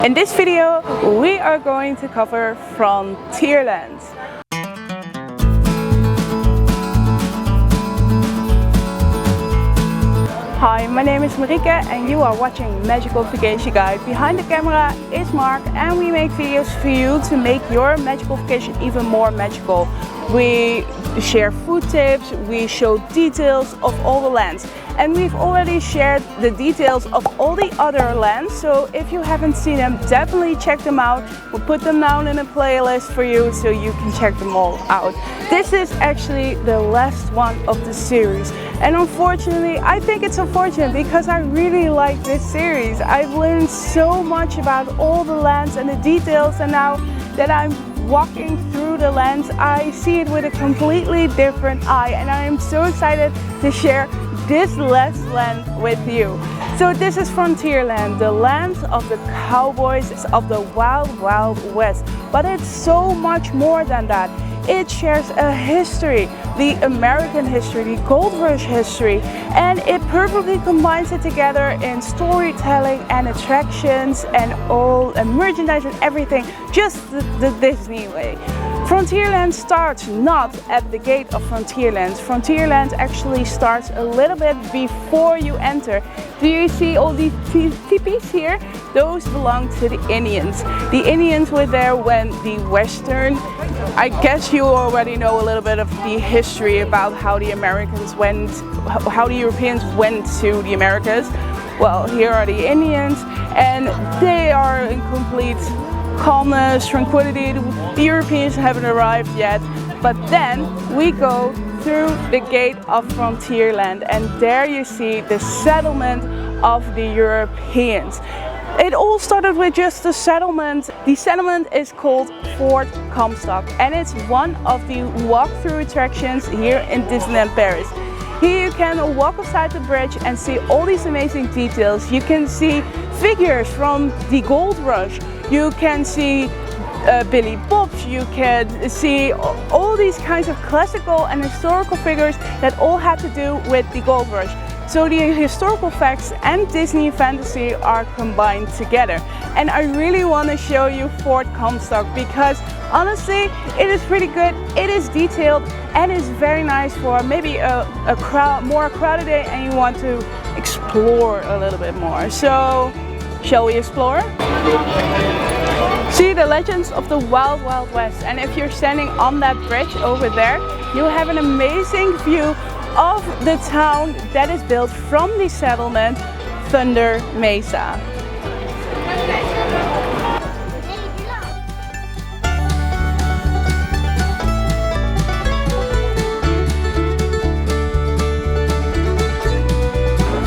In this video, we are going to cover Frontierland. Hi, my name is Marieke and you are watching Magical Vacation Guide. Behind the camera is Mark and we make videos for you to make your magical vacation even more magical. We share food tips, we show details of all the lands. And we've already shared the details of all the other lands, so if you haven't seen them, definitely check them out. We'll put them down in a playlist for you so you can check them all out. This is actually the last one of the series. And unfortunately, I think it's unfortunate because I really like this series. I've learned so much about all the lands and the details, and now that I'm walking through the lands, I see it with a completely different eye, and I am so excited to share this last land with you. So this is Frontierland, the land of the cowboys of the wild, wild west. But it's so much more than that. It shares a history, the American history, the gold rush history, and it perfectly combines it together in storytelling and attractions and all and merchandise and everything, just the Disney way. Frontierland starts not at the gate of Frontierland. Frontierland actually starts a little bit before you enter. Do you see all these teepees here? Those belong to the Indians. The Indians were there when the Western, I guess you already know a little bit of the history about how the Americans went, how the Europeans went to the Americas. Well, here are the Indians and they are in complete calmness, tranquility. The Europeans haven't arrived yet, but then we go through the gate of Frontierland and there you see the settlement of the Europeans. It all started with just a settlement. The settlement is called Fort Comstock and it's one of the walkthrough attractions here in Disneyland Paris. Here you can walk beside the bridge and see all these amazing details. You can see figures from the gold rush. You can see Billy Bobs, you can see all these kinds of classical and historical figures that all had to do with the gold rush. So the historical facts and Disney fantasy are combined together. And I really want to show you Fort Comstock because honestly, it is pretty good, it is detailed and it's very nice for maybe a more crowded day and you want to explore a little bit more. So, shall we explore? See the legends of the wild, wild west, and if you're standing on that bridge over there, you have an amazing view of the town that is built from the settlement, Thunder Mesa.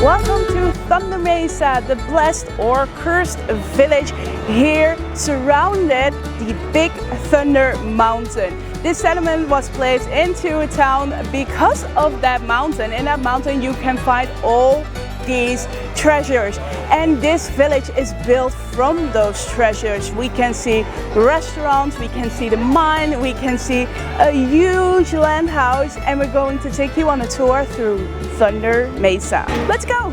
Welcome to Thunder Mesa, the blessed or cursed village here surrounded the Big Thunder Mountain. This settlement was placed into a town because of that mountain. In that mountain you can find all these treasures and this village is built from those treasures. We can see restaurants, we can see the mine, we can see a huge land house, and we're going to take you on a tour through Thunder Mesa. Let's go!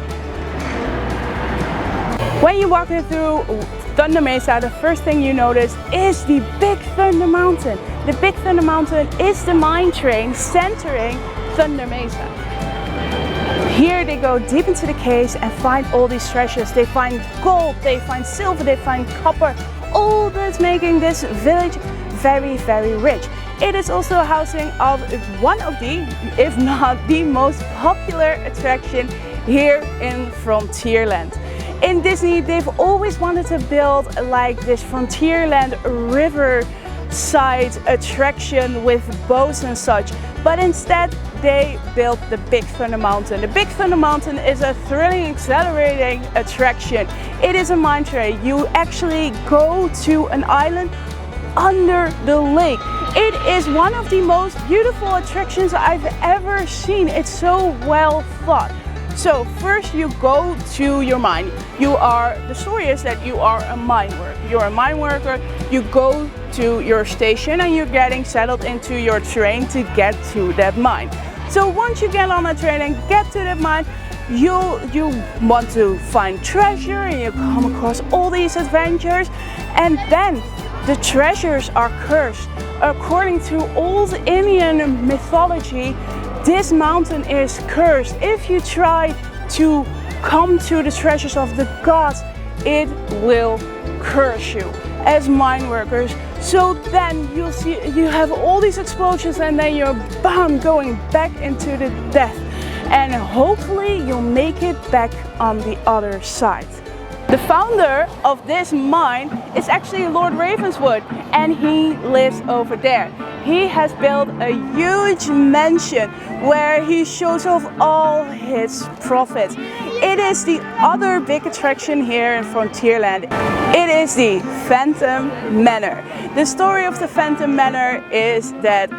When you're walking through Thunder Mesa, the first thing you notice is the Big Thunder Mountain. The Big Thunder Mountain is the mine train centering Thunder Mesa. Here they go deep into the caves and find all these treasures. They find gold, they find silver, they find copper, all that's making this village very, very rich. It is also a housing of one of the, if not the most popular attraction here in Frontierland. In Disney, they've always wanted to build like this Frontierland riverside attraction with boats and such, but instead they built the Big Thunder Mountain. The Big Thunder Mountain is a thrilling, exhilarating attraction. It is a mine train. You actually go to an island under the lake. It is one of the most beautiful attractions I've ever seen. It's so well thought. So first you go to your mine. The story is that you are a mine worker. You're a mine worker, you go to your station and you're getting settled into your train to get to that mine. So once you get on the train and get to the mine, you want to find treasure and you come across all these adventures, and then the treasures are cursed. According to old Indian mythology, this mountain is cursed. If you try to come to the treasures of the gods, it will curse you as mine workers. So then you'll see you have all these explosions, and then you're going back into the death, and hopefully you'll make it back on the other side. The founder of this mine is actually Lord Ravenswood, and he lives over there. He has built a huge mansion where he shows off all his profits. It is the other big attraction here in Frontierland. It is the Phantom Manor. The story of the Phantom Manor is that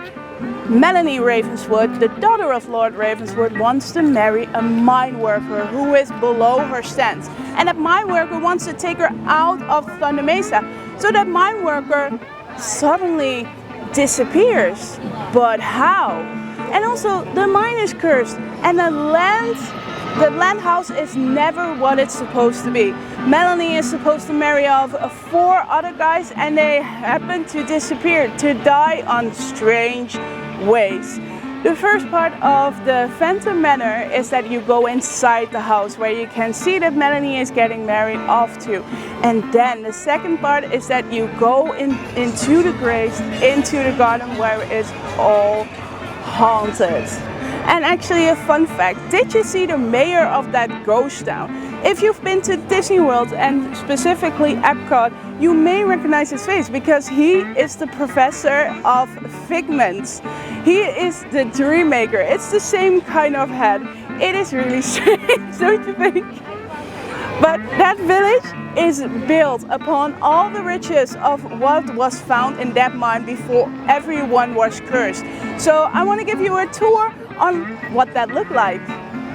Melanie Ravenswood, the daughter of Lord Ravenswood, wants to marry a mine worker who is below her stance. And that mine worker wants to take her out of Thunder Mesa. So that mine worker suddenly disappears. But how? And also the mine is cursed, and the land house is never what it's supposed to be. Melanie is supposed to marry off 4 other guys, and they happen to disappear, to die on strange ways. The first part of the Phantom Manor is that you go inside the house where you can see that Melanie is getting married off to. And then the second part is that you go into the graves, into the garden where it's all haunted. And actually a fun fact, did you see the mayor of that ghost town? If you've been to Disney World and specifically Epcot, you may recognize his face because he is the professor of figments. He is the dream maker. It's the same kind of head. It is really strange, don't you think? But that village is built upon all the riches of what was found in that mine before everyone was cursed. So I want to give you a tour on what that looked like.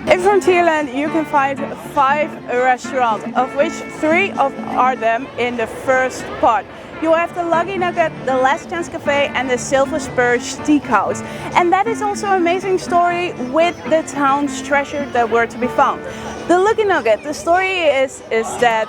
In Frontierland you can find 5 restaurants, of which 3 are them in the first part. You have the Lucky Nugget, the Last Chance Cafe and the Silver Spur Steakhouse. And that is also an amazing story with the town's treasure that were to be found. The Lucky Nugget, the story is that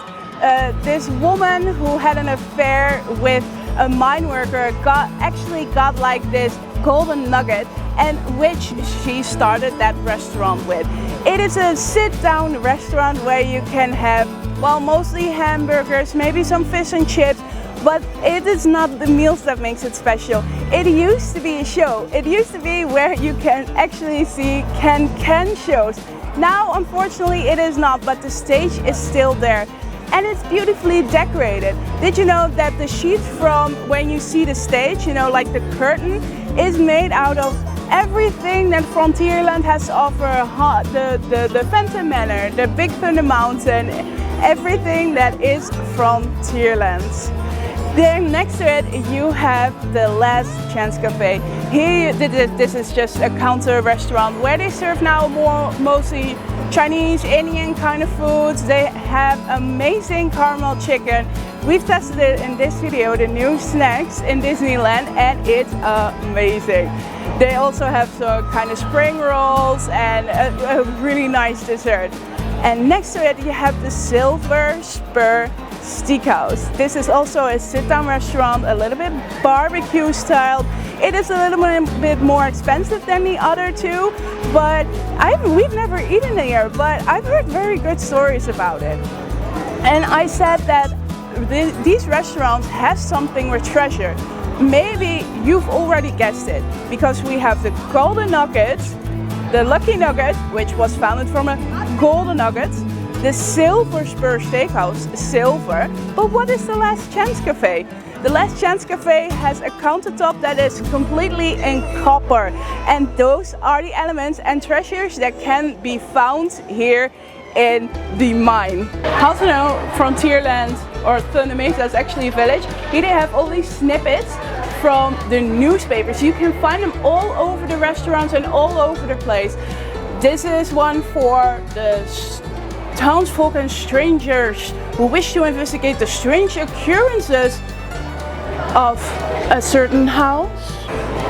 this woman who had an affair with a mine worker actually got like this golden nugget, and which she started that restaurant with. It is a sit-down restaurant where you can have, well, mostly hamburgers, maybe some fish and chips, but it is not the meals that makes it special. It used to be a show. It used to be where you can actually see can shows. Now, unfortunately, it is not, but the stage is still there. And it's beautifully decorated. Did you know that the sheet from when you see the stage, you know, like the curtain, is made out of everything that Frontierland has to offer? The Phantom Manor, the Big Thunder Mountain, everything that is Frontierland. Then next to it you have the Last Chance Cafe. Here, this is just a counter restaurant where they serve now mostly Chinese, Indian kind of foods. They have amazing caramel chicken. We've tested it in this video, the new snacks in Disneyland, and it's amazing. They also have some kind of spring rolls and a really nice dessert. And next to it you have the Silver Spur Steakhouse. This is also a sit-down restaurant, a little bit barbecue style. It is a little bit more expensive than the other two, but we've never eaten here, but I've heard very good stories about it. And I said that these restaurants have something with treasure. Maybe you've already guessed it, because we have the Golden Nugget, the Lucky Nugget, which was founded from a golden nugget, the Silver Spur Steakhouse, silver. But what is the Last Chance Cafe? The Last Chance Cafe has a countertop that is completely in copper, and those are the elements and treasures that can be found here in the mine. How to know Frontierland or Thunder Mesa is actually a village? Here they have all these snippets from the newspapers. You can find them all over the restaurants and all over the place. This is one for the townsfolk and strangers who wish to investigate the strange occurrences of a certain house.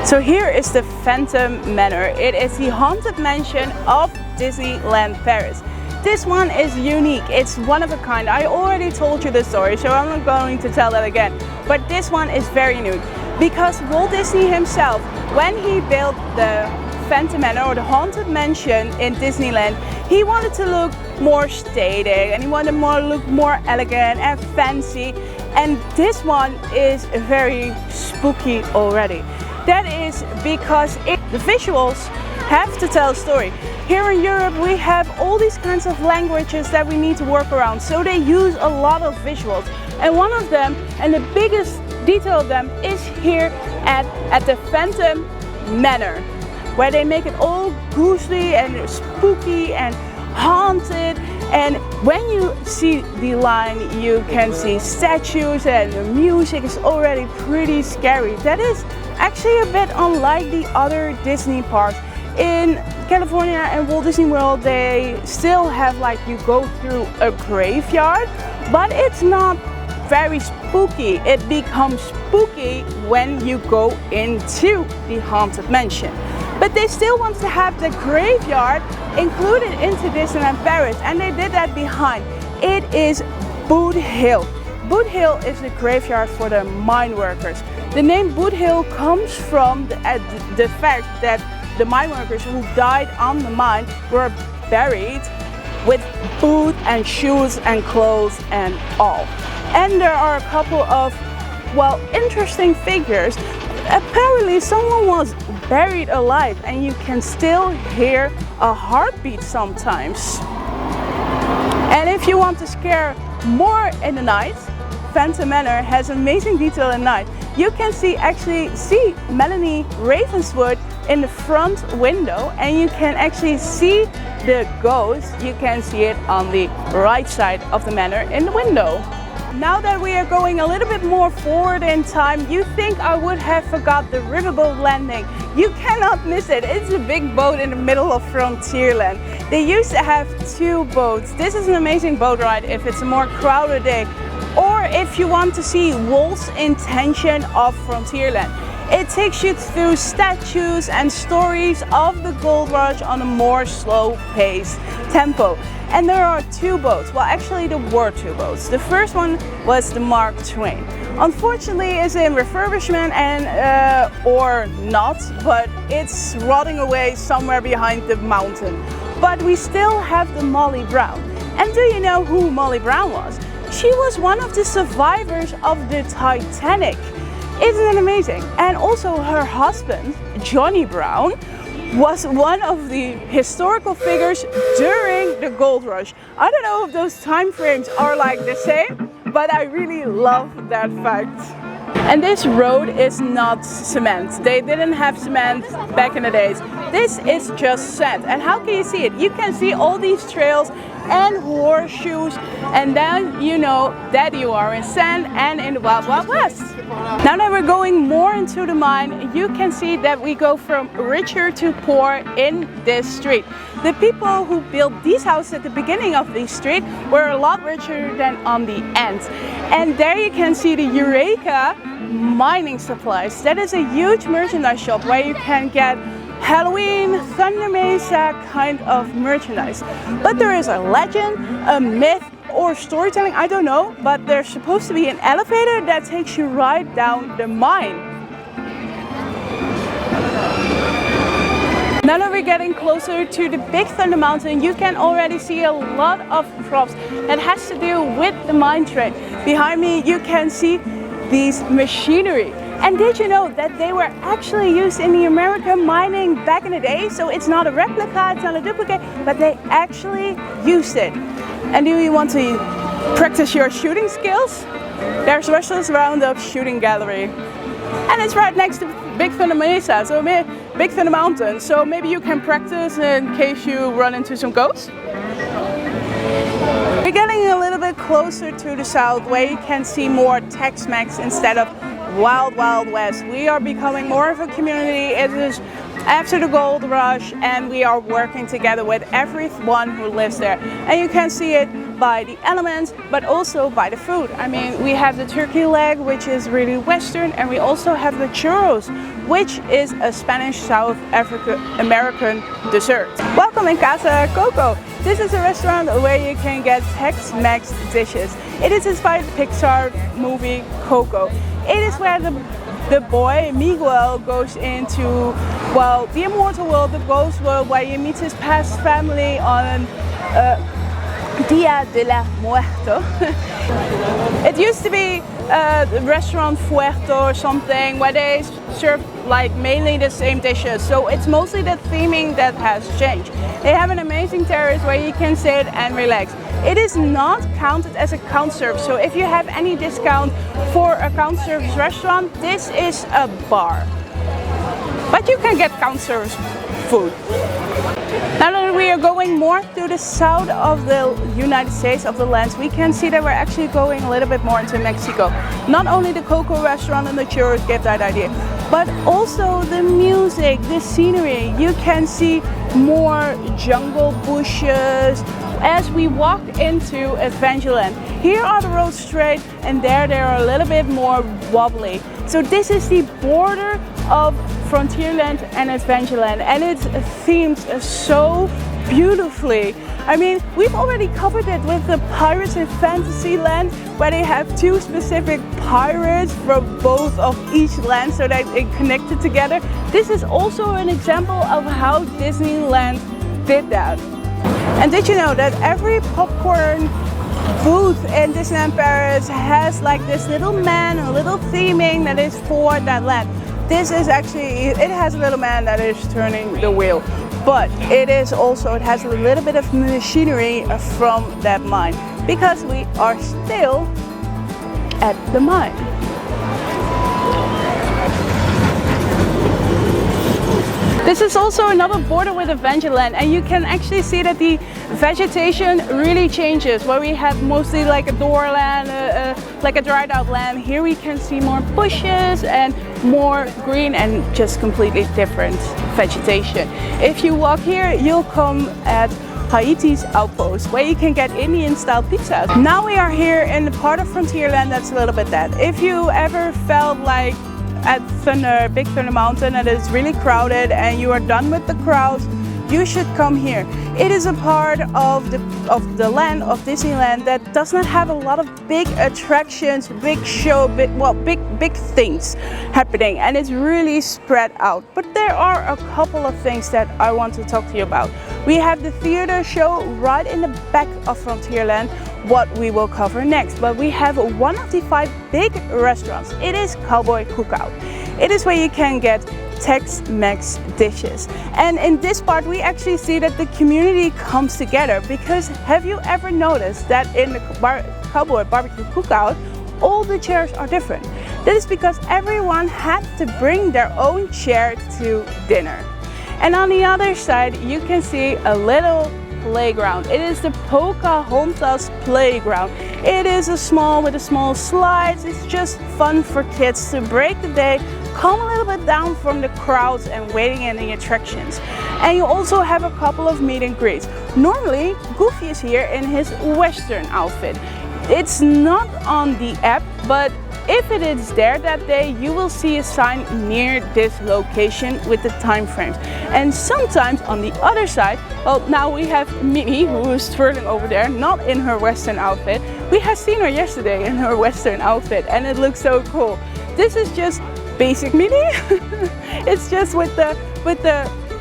So here is the Phantom Manor. It is the haunted mansion of Disneyland Paris. This one is unique, it's one of a kind. I already told you the story, so I'm not going to tell that again. But this one is very unique because Walt Disney himself, when he built the Phantom Manor or the Haunted Mansion in Disneyland, he wanted to look more static and he wanted to look more elegant and fancy. And this one is very spooky already. That is because the visuals have to tell a story. Here in Europe we have all these kinds of languages that we need to work around, so they use a lot of visuals. And one of them, and the biggest detail of them, is here at the Phantom Manor, where they make it all ghostly and spooky and haunted. And when you see the line, you can see statues and the music is already pretty scary. That is actually a bit unlike the other Disney parks. In California and Walt Disney World, they still have, like, you go through a graveyard, but it's not very spooky. It becomes spooky when you go into the Haunted Mansion. But they still want to have the graveyard included into Disneyland Paris, and they did that behind. It is Boot Hill. Boot Hill is the graveyard for the mine workers. The name Boot Hill comes from the fact that the mine workers who died on the mine were buried with boots and shoes and clothes and all. And there are a couple of, well, interesting figures. Apparently someone was buried alive and you can still hear a heartbeat sometimes. And if you want to scare more in the night, Phantom Manor has amazing detail at night. You can actually see Melanie Ravenswood in the front window, and you can actually see the ghost. You can see it on the right side of the manor in the window. Now that we are going a little bit more forward in time, you think I would have forgot the riverboat landing. You cannot miss it. It's a big boat in the middle of Frontierland. They used to have 2 boats. This is an amazing boat ride if it's a more crowded day, or if you want to see Walt's intention of Frontierland. It takes you through statues and stories of the gold rush on a more slow-paced tempo. And there are 2 boats. Well, actually there were 2 boats. The first one was the Mark Twain. Unfortunately, it's in refurbishment and or not, but it's rotting away somewhere behind the mountain. But we still have the Molly Brown. And do you know who Molly Brown was? She was one of the survivors of the Titanic. Isn't it amazing? And also her husband, Johnny Brown, was one of the historical figures during the gold rush. I don't know if those time frames are like the same, but I really love that fact. And this road is not cement. They didn't have cement back in the days. This is just sand. And how can you see it? You can see all these trails and horseshoes, and then you know that you are in sand and in the Wild Wild West. Now that we're going more into the mine, you can see that we go from richer to poor in this street. The people who built these houses at the beginning of this street were a lot richer than on the end. And there you can see the Eureka mining supplies. That is a huge merchandise shop where you can get Halloween, Thunder Mesa kind of merchandise. But there is a legend, a myth, or storytelling, I don't know, but there's supposed to be an elevator that takes you right down the mine. Now that we're getting closer to the Big Thunder Mountain, you can already see a lot of props that has to do with the mine trade. Behind me you can see these machinery. And did you know that they were actually used in the American mining back in the day? So it's not a replica, it's not a duplicate, but they actually used it. And do you want to practice your shooting skills? There's Russell's Roundup Shooting Gallery. And it's right next to Big Thunder Mesa, so Big Thunder Mountain. So maybe you can practice in case you run into some ghosts. We're getting a little bit closer to the south where you can see more Tex-Mex instead of Wild Wild West. We are becoming more of a community. It is after the gold rush and we are working together with everyone who lives there. And you can see it by the elements, but also by the food. I mean, we have the turkey leg, which is really Western, and we also have the churros, which is a Spanish South American dessert. Welcome in Casa Coco. This is a restaurant where you can get Tex-Mex dishes. It is inspired by the Pixar movie Coco. It is where the boy Miguel goes into, well, the immortal world, the ghost world, where he meets his past family on Dia de la Muerto. It used to be restaurant Fuerto or something, where they serve like mainly the same dishes, so it's mostly the theming that has changed. They have an amazing terrace where you can sit and relax. It is not counted as a count service, so if you have any discount for a count service restaurant, this is a bar. But you can get count service food. Now that we are going more to the south of the United States, of the lands, we can see that we're actually going a little bit more into Mexico. Not only the Coco restaurant and the churros give that idea, but also the music, the scenery. You can see more jungle bushes as we walk into Adventureland. Here are the roads straight, and there they are a little bit more wobbly. So this is the border of Frontierland and Adventureland, and it's themed so beautifully. I mean, we've already covered it with the pirates in Fantasyland, where they have two specific pirates from both of each land so that they connected together. This is also an example of how Disneyland did that. And did you know that every popcorn booth in Disneyland Paris has like this little man, a little theming that is for that land? This is actually, it has a little man that is turning the wheel, but it has a little bit of machinery from that mine, because we are still at the mine. This is also another border with Adventureland, and you can actually see that the vegetation really changes. Where we have mostly like a doorland, like a dried out land, here we can see more bushes and more green and just completely different vegetation. If you walk here, you'll come at Haiti's Outpost, where you can get Indian style pizza. Now we are here in the part of Frontierland that's a little bit that. If you ever felt like at Big Thunder Mountain and it's really crowded and you are done with the crowds, you should come here. It is a part of the land of Disneyland that does not have a lot of big attractions, big show, big things happening, and it's really spread out. But there are a couple of things that I want to talk to you about. We have the theater show right in the back of Frontierland, what we will cover next. But we have one of the 5 big restaurants. It is Cowboy Cookout. It is where you can get Tex-Mex dishes. And in this part we actually see that the community comes together, because have you ever noticed that in the Cowboy Barbecue Cookout all the chairs are different? That is because everyone had to bring their own chair to dinner. And on the other side you can see a little playground. It is the Pocahontas playground. It is with small slides. It's just fun for kids to break the day, come a little bit down from the crowds and waiting in the attractions. And you also have a couple of meet and greets. Normally Goofy is here in his Western outfit. It's not on the app, but if it is there that day, you will see a sign near this location with the time frames. And sometimes on the other side, well, now we have Minnie, who is twirling over there, not in her Western outfit. We have seen her yesterday in her Western outfit, and it looks so cool. This is just basic Minnie. It's just with the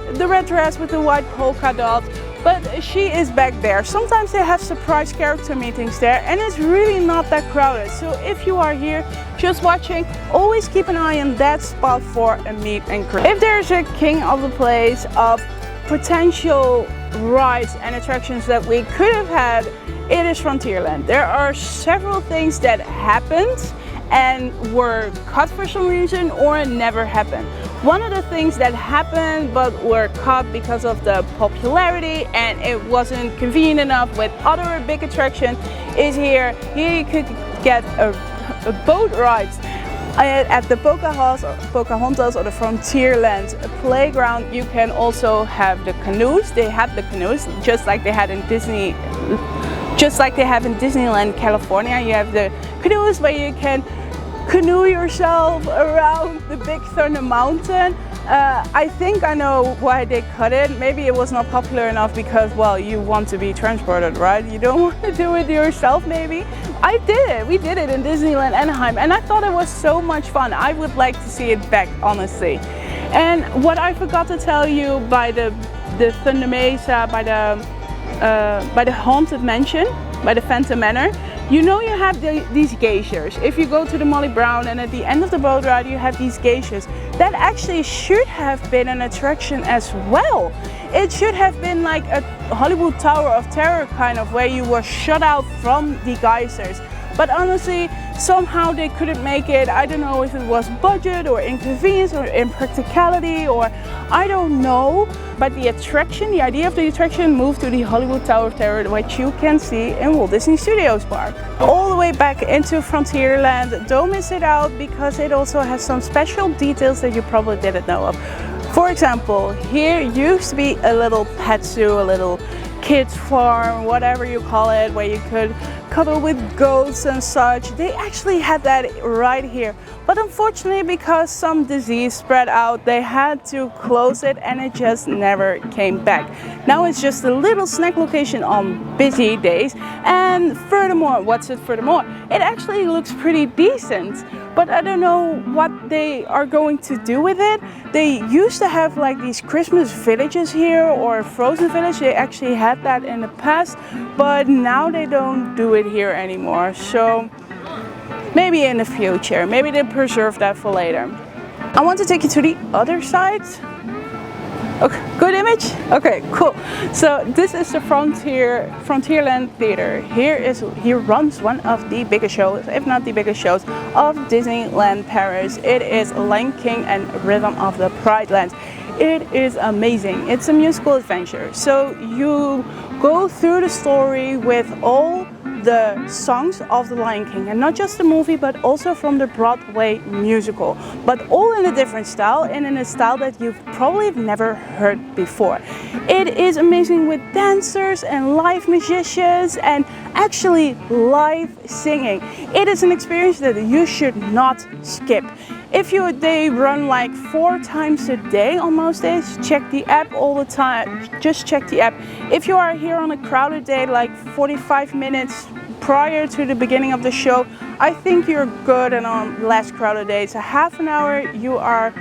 red dress with the white polka dot. But she is back there. Sometimes they have surprise character meetings there, and it's really not that crowded. So if you are here just watching, always keep an eye on that spot for a meet and greet. If there's a king of the place of potential rides and attractions that we could have had, it is Frontierland. There are several things that happened and were cut for some reason or never happened. One of the things that happened but were cut because of the popularity and it wasn't convenient enough with other big attractions is here. Here you could get a boat ride at the Pocahontas or the Frontierland playground. You can also have the canoes. They have the canoes just like they had in Disneyland California. You have the canoes where you can canoe yourself around the Big Thunder Mountain. I think I know why they cut it. Maybe it was not popular enough because, well, you want to be transported, right? You don't want to do it yourself, maybe. I did it. We did it in Disneyland Anaheim, and I thought it was so much fun. I would like to see it back, honestly. And what I forgot to tell you by the Thunder Mesa, by the Haunted Mansion, by the Phantom Manor, you know you have these geysers. If you go to the Molly Brown and at the end of the boat ride you have these geysers, that actually should have been an attraction as well. It should have been like a Hollywood Tower of Terror kind of, where you were shut out from the geysers. But honestly, somehow they couldn't make it. I don't know if it was budget or inconvenience or impracticality, or I don't know. But the attraction, the idea of the attraction, moved to the Hollywood Tower of Terror, which you can see in Walt Disney Studios Park. All the way back into Frontierland. Don't miss it out, because it also has some special details that you probably didn't know of. For example, here used to be a little pet zoo, a little kids farm, whatever you call it, where you could cuddle with goats and such. They actually had that right here, but unfortunately, because some disease spread out, they had to close it, and it just never came back. Now it's just a little snack location on busy days. And furthermore, it actually looks pretty decent, but I don't know what they are going to do with it. They used to have like these Christmas villages here, or Frozen Village. They actually had that in the past, but now they don't do it here anymore. So maybe in the future, maybe they preserve that for later. I want to take you to the other side. Okay, good image? Okay, cool. So this is the Frontierland Theater. Here runs one of the biggest shows, if not the biggest shows, of Disneyland Paris. It is Lion King and Rhythm of the Pride Land. It is amazing. It's a musical adventure. So you go through the story with all the songs of the Lion King, and not just the movie, but also from the Broadway musical, but all in a different style and in a style that you've probably never heard before. It is amazing with dancers and live musicians and actually live singing. It is an experience that you should not skip. They run like 4 times a day on most days. Check the app all the time. Just check the app. If you are here on a crowded day, like 45 minutes prior to the beginning of the show, I think you're good. And on less crowded days, a half an hour, you are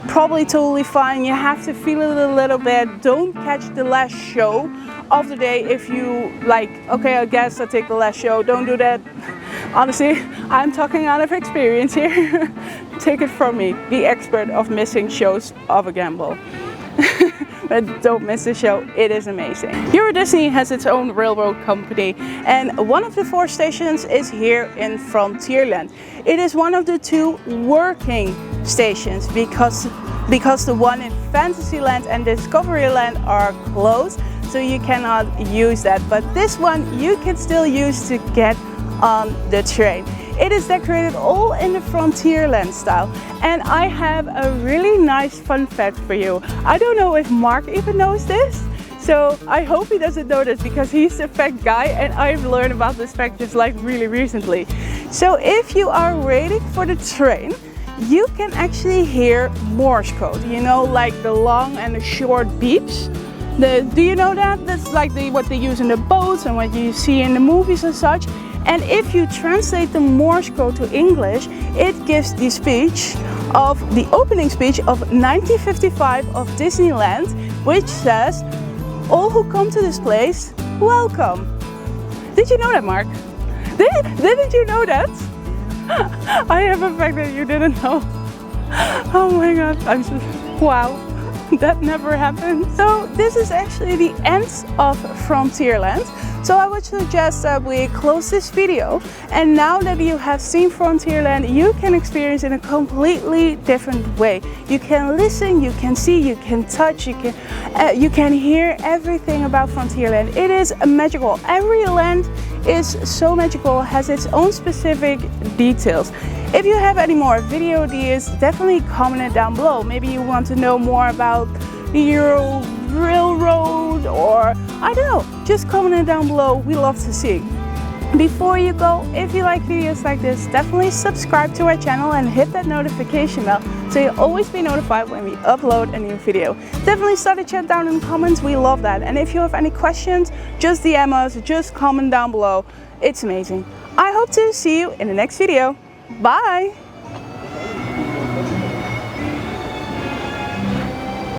probably totally fine. You have to feel it a little bit. Don't catch the last show of the day if you like, okay, I guess I'll take the last show. Don't do that. Honestly, I'm talking out of experience here. Take it from me, the expert of missing shows of a gamble. But don't miss the show, it is amazing. Euro Disney has its own railroad company, and one of the 4 stations is here in Frontierland. It is one of the 2 working stations because the one in Fantasyland and Discoveryland are closed, so you cannot use that. But this one you can still use to get on the train. It is decorated all in the Frontierland style, and I have a really nice fun fact for you. I don't know if Mark even knows this, so I hope he doesn't know this, because he's a fact guy and I've learned about this fact just like really recently. So if you are waiting for the train, you can actually hear Morse code, you know, like the long and the short beeps. Do you know that? That's like what they use in the boats and what you see in the movies and such. And if you translate the Morse code to English, it gives the speech of the opening speech of 1955 of Disneyland, which says, "All who come to this place, welcome." Did you know that, Mark? Didn't you know that? I have a fact that you didn't know. Oh my god, wow. That never happened. So this is actually the end of Frontierland. So I would suggest that we close this video, and now that you have seen Frontierland, you can experience it in a completely different way. You can listen, you can see, you can touch, you can hear everything about Frontierland. It is magical. Every land is so magical, has its own specific details. If you have any more video ideas, definitely comment it down below. Maybe you want to know more about the Euro Railroad, or I don't know, just comment it down below. We love to see. Before you go, if you like videos like this, definitely subscribe to our channel and hit that notification bell so you'll always be notified when we upload a new video. Definitely start a chat down in the comments, we love that. And if you have any questions, just DM us, just comment down below. It's amazing. I hope to see you in the next video. Bye!